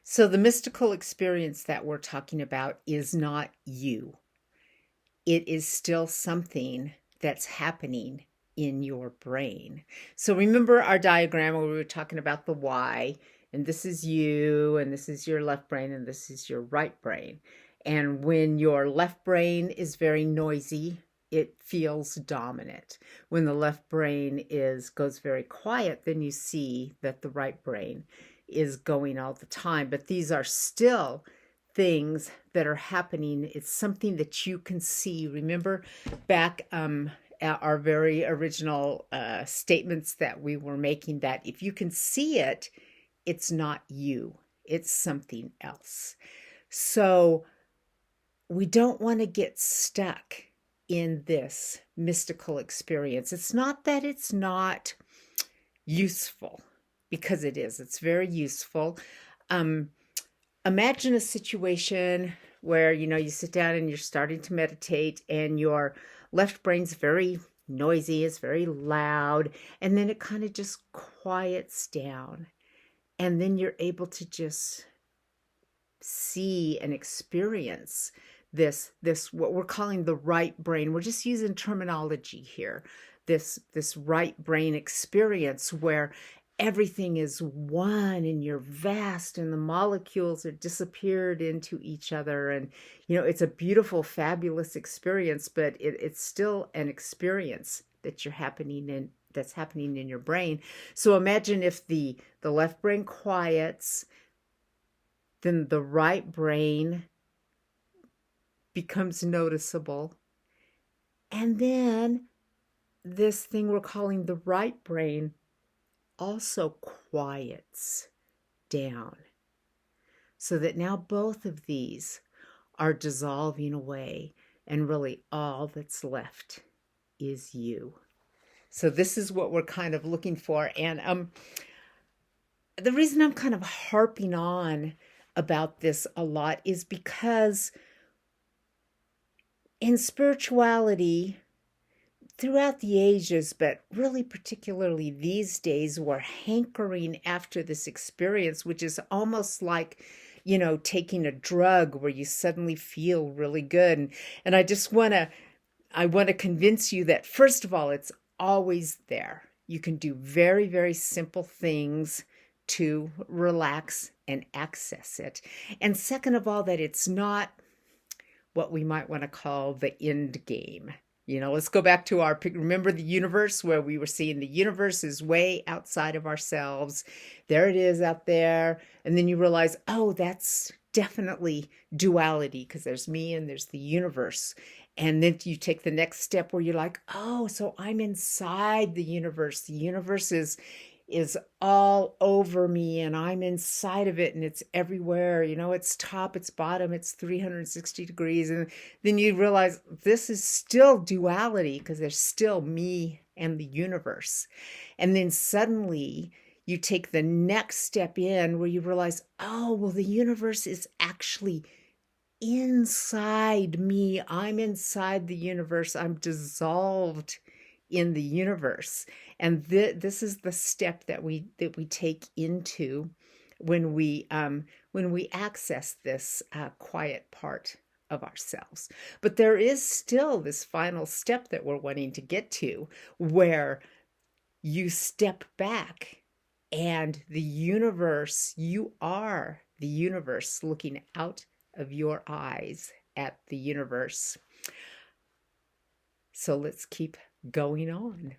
So, the mystical experience that we're talking about is not you. It is still something that's happening in your brain. So, remember our diagram where we were talking about the why, and this is you, and this is your left brain, and this is your right brain. And when your left brain is very noisy, it feels dominant. When the left brain goes very quiet, then you see that the right brain is going all the time. But these are still things that are happening. It's something that you can see. Remember back at our very original statements that we were making, that if you can see it, it's not you, it's something else. So we don't want to get stuck in this mystical experience. It's not that it's not useful, because it is. It's very useful. Imagine a situation where, you sit down and you're starting to meditate and your left brain's very noisy, it's very loud, and then it kind of just quiets down. And then you're able to just see and experience this what we're calling the right brain. We're just using terminology here. This right brain experience where everything is one and you're vast and the molecules are disappeared into each other, and it's a beautiful, fabulous experience, but it's still an experience that's happening in your brain. So imagine if the left brain quiets, then the right brain becomes noticeable, and then this thing we're calling the right brain also quiets down, so that now both of these are dissolving away, and really all that's left is you. So this is what we're kind of looking for. And the reason I'm kind of harping on about this a lot is because in spirituality, throughout the ages, but really particularly these days, we're hankering after this experience, which is almost like, taking a drug where you suddenly feel really good. And I want to convince you that, first of all, it's always there. You can do very, very simple things to relax and access it. And second of all, that it's not what we might want to call the end game. Let's go back to remember the universe, where we were seeing the universe is way outside of ourselves. There it is out there. And then you realize, oh, that's definitely duality, because there's me and there's the universe. And then you take the next step where you're like, oh, so I'm inside the universe. The universe is all over me, and I'm inside of it, and it's everywhere. It's top, it's bottom, it's 360 degrees. And then you realize this is still duality, because there's still me and the universe. And then suddenly you take the next step in where you realize, oh, well, the universe is actually inside me. I'm inside the universe. I'm dissolved in the universe. And this is the step that we take into when we access this quiet part of ourselves. But there is still this final step that we're wanting to get to, where you step back and the universe, you are the universe looking out of your eyes at the universe. So let's keep going on.